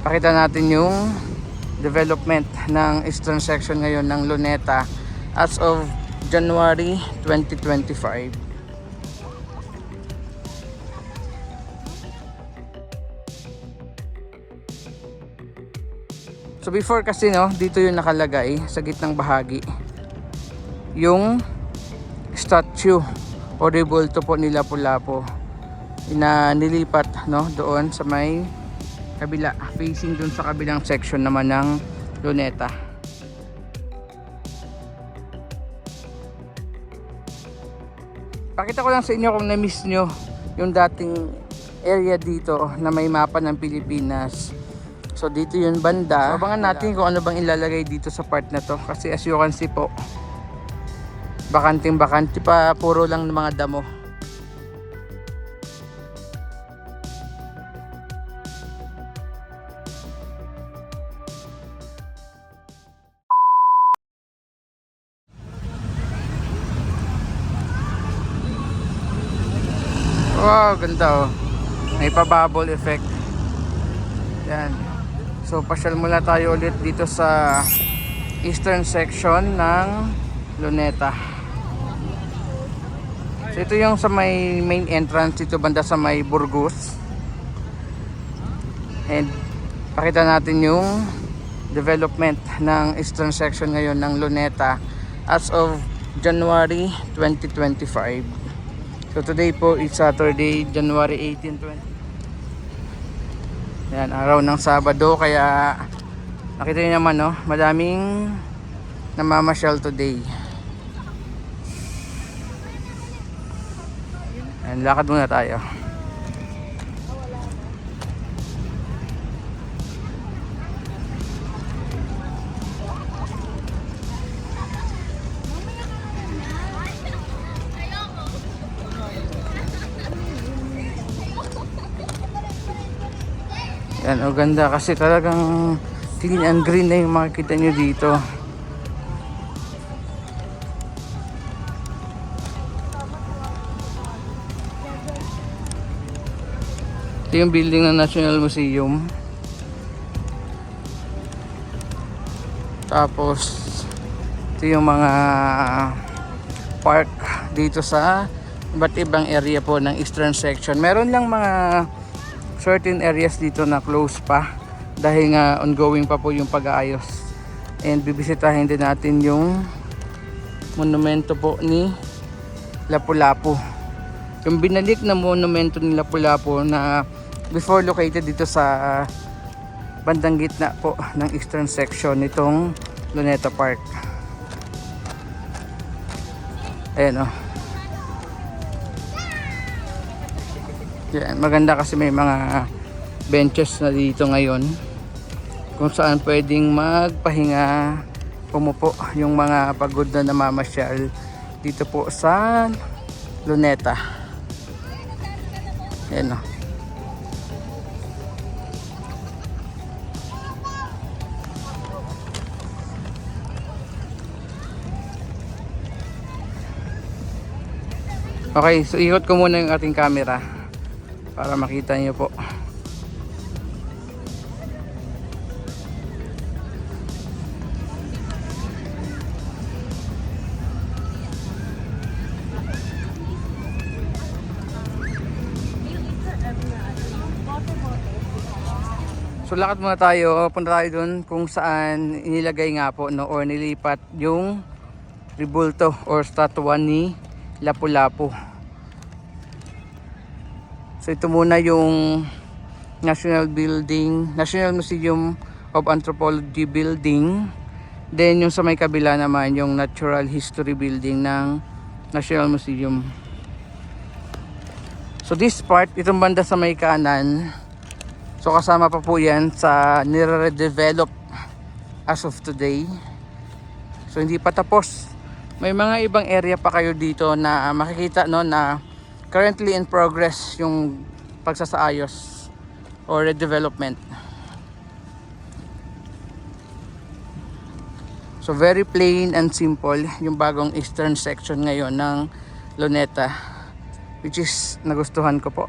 Pakita natin yung development ng eastern section ngayon ng Luneta as of January 2025. So before kasi dito yung nakalagay sa gitnang bahagi yung statue o rebulto po ni Lapu-Lapu na nilipat doon sa may kabila, facing dun sa kabilang section naman ng Luneta. Pakita ko lang sa inyo kung na-miss nyo yung dating area dito na may mapa ng Pilipinas. So dito yung banda. So, abangan natin kung ano bang ilalagay dito sa part na to, kasi as you can see po, bakanting bakante pa, puro lang ng mga damo. Wow, ganda may pa bubble effect. Yan. So pasyal mula tayo ulit dito sa eastern section ng Luneta. So ito yung sa may main entrance dito banda sa may Burgos. And pakita natin yung development ng eastern section ngayon ng Luneta as of January 2025. So today po is Saturday, January 18, 20. Yan, araw ng Sabado, kaya nakita niyo naman madaming namamasyal today. Yan, lakad muna tayo. Yan, ganda kasi talagang clean and green na yung makikita nyo dito. Ito yung building ng National Museum. Tapos ito yung mga park dito sa iba't ibang area po ng eastern section. Meron lang mga certain areas dito na close pa dahil nga ongoing pa po yung pag-aayos, and bibisitahin din natin yung monumento po ni Lapu-Lapu, yung binalik na monumento ni Lapu-Lapu na before located dito sa bandang gitna po ng eastern section nitong Luneta Park. Ayan yan, maganda kasi may mga benches na dito ngayon kung saan pwedeng magpahinga, pumupo yung mga pagod na namamasyal dito po sa Luneta. Ayan Okay, so ikot ko muna yung ating camera para makita niyo po. So lakad muna tayo, punta tayo dun kung saan inilagay nga po or nilipat yung rebulto or statwa ni Lapu-Lapu. So ito muna yung National Museum of Anthropology building. Then yung sa may kabila naman yung Natural History building ng National Museum. So this part, itong banda sa may kanan, so kasama pa po yan sa nire-redevelop as of today. So hindi pa tapos. May mga ibang area pa kayo dito na makikita na currently in progress yung pagsasaayos or redevelopment. So very plain and simple yung bagong eastern section ngayon ng Luneta, which is nagustuhan ko po.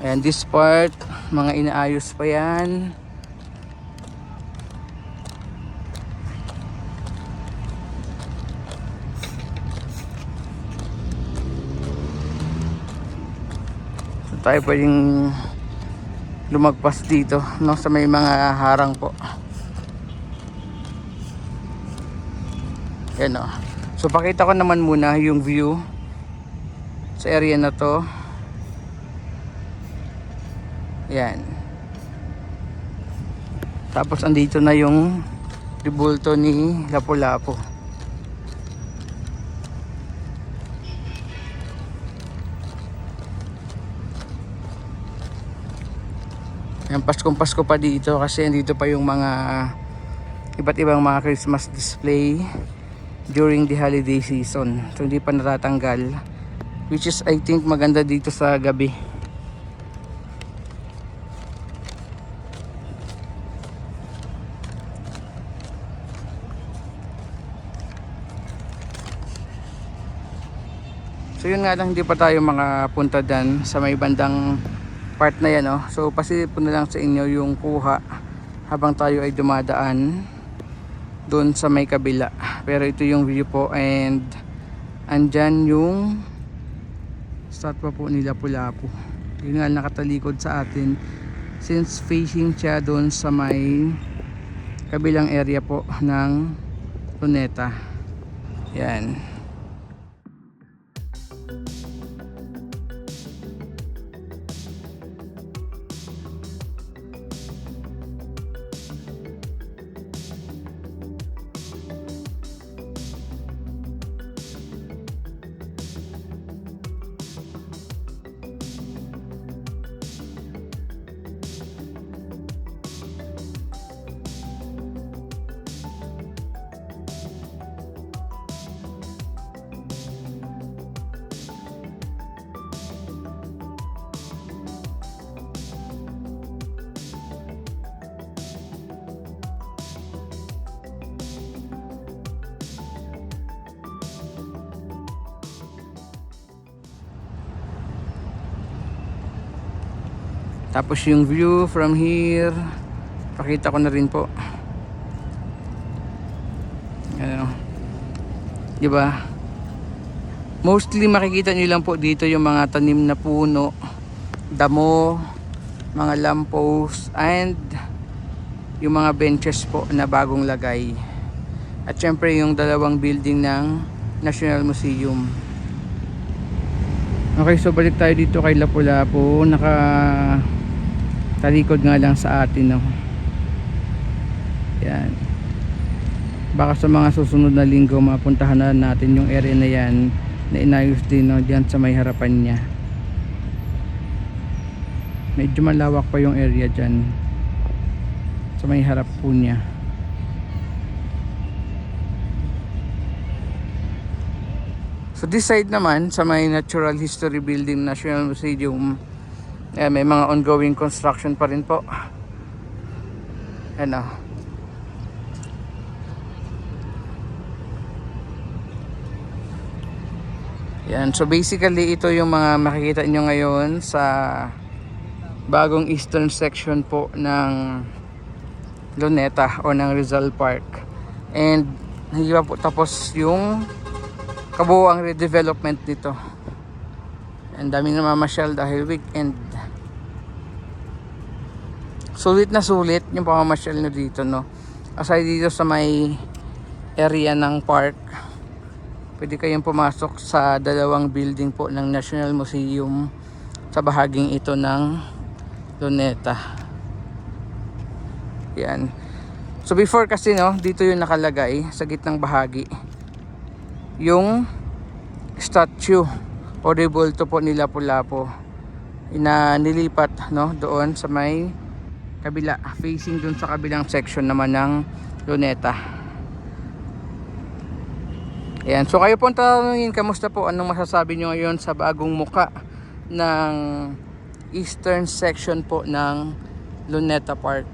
And this part, mga inaayos pa yan. So tayo pwedeng lumagpas dito, no, sa may mga harang po. Yan o. So pakita ko naman muna yung view sa area na to. Yan. Tapos andito na yung dibulto ni Lapu-Lapu. Yan, Paskong Pasko pa dito kasi andito pa yung mga iba't ibang mga Christmas display during the holiday season. So hindi pa natatanggal, which is I think maganda dito sa gabi. So yun nga lang, hindi pa tayo makapunta dyan sa may bandang part na yan, oh. So pasilip po na lang sa inyo yung kuha habang tayo ay dumadaan doon sa may kabila. Pero ito yung view po, and andyan yung statwa po ni Lapu-Lapu. Yun nga nakatalikod sa atin since facing siya doon sa may kabilang area po ng Luneta. Yan. Tapos yung view from here, pakita ko na rin po. Ano, di ba? Mostly makikita niyo lang po dito yung mga tanim na puno, damo, mga lamppost, and yung mga benches po na bagong lagay. At syempre yung dalawang building ng National Museum. Okay, so balik tayo dito kay Lapu-Lapu. Talikod nga lang sa atin, no. Yan. Baka sa mga susunod na linggo mapuntahan na natin yung area na yan na inayos din, no, diyan sa may harapan niya. Medyo malawak pa yung area diyan sa may harap po niya. So this side naman sa may Natural History Building National Museum, may mga ongoing construction pa rin po. Ano, yan. So basically ito yung mga makikita nyo ngayon sa bagong eastern section po ng Luneta o ng Rizal Park. And hindi pa po tapos yung kabuuang redevelopment nito. Ang dami na mamasyal dahil weekend. Sulit na sulit yung pamamasyal nyo dito, no. Aside dito sa may area ng park, pwede kayong pumasok sa dalawang building po ng National Museum sa bahaging ito ng Luneta. Yan. So before kasi, no, dito yung nakalagay sa gitnang bahagi yung statue o rebulto po ni Lapu-Lapu na nilipat, no, doon sa may kabila, facing doon sa kabilang section naman ng Luneta. Ayan, so kayo po tanungin, kamusta po, anong masasabi nyo ngayon sa bagong muka ng eastern section po ng Luneta Park?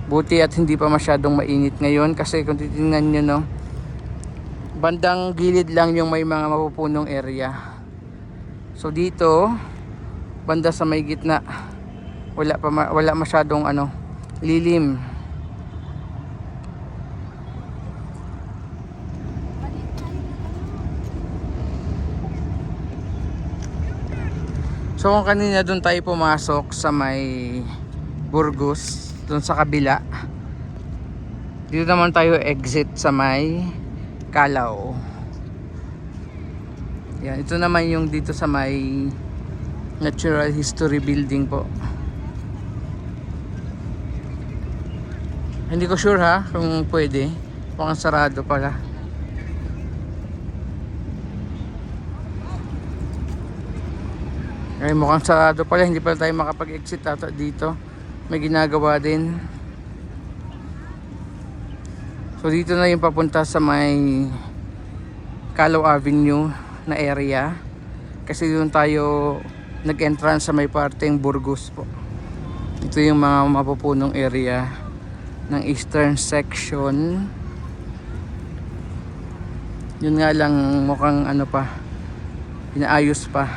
Buti at hindi pa masyadong mainit ngayon kasi kung titingnan nyo, no, bandang gilid lang yung may mga mapupunong area. So dito, banda sa may gitna, wala masyadong lilim. So kung kanina doon tayo pumasok sa may Burgos, doon sa kabila, dito naman tayo exit sa may Calao. Yan, ito naman yung dito sa may Natural History Building po. Hindi ko sure ha kung pwede, mukhang sarado pala. Ay, mukhang sarado pala, hindi pala tayo makapag-exit ata dito. May ginagawa din. So dito na yung papunta sa may Calao Avenue na area. Kasi doon tayo nag-entrance sa may parteng Burgos po. Ito yung mga mapupunong area ng eastern section. Yun nga lang, mukhang pa, inaayos pa.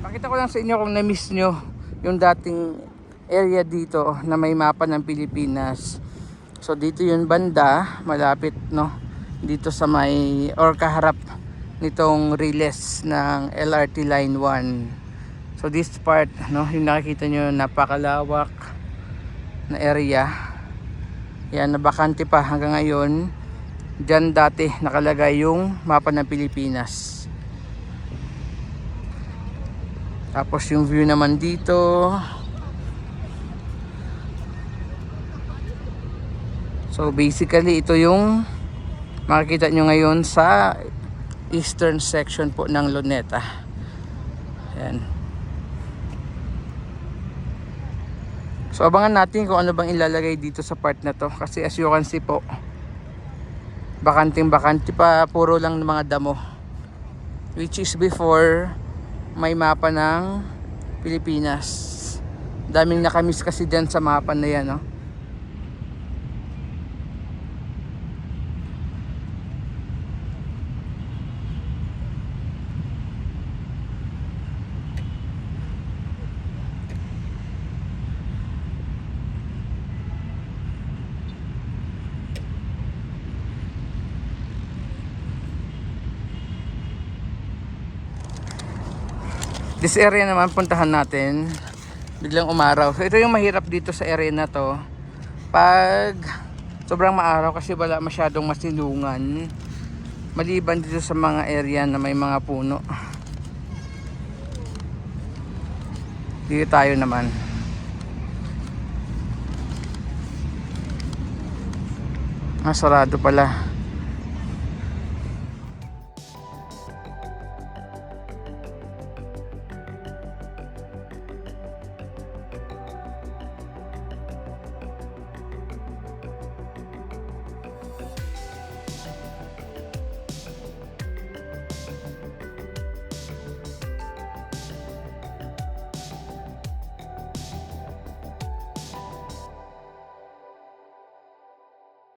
Pakita ko lang sa inyo kung na-miss nyo yung dating area dito na may mapa ng Pilipinas. So dito yung banda, malapit dito sa may or kaharap nitong Riles ng LRT Line 1. So this part, yung nakikita nyo, napakalawak na area. Yan, nabakante pa hanggang ngayon. Diyan dati nakalagay yung mapa ng Pilipinas. Tapos yung view naman dito. So basically ito yung makikita nyo ngayon sa eastern section po ng Luneta. Ayan. So abangan natin kung ano bang ilalagay dito sa part na to. Kasi as you can see po, bakanting bakante pa, puro lang ng mga damo. Which is before may mapa ng Pilipinas. Daming nakamiss kasi dyan sa mapa na yan, This area naman puntahan natin. Biglang umaraw. So ito yung mahirap dito sa area na to. Pag sobrang maaraw kasi wala masyadong masilungan. Maliban dito sa mga area na may mga puno. Dito tayo naman. Sarado pala.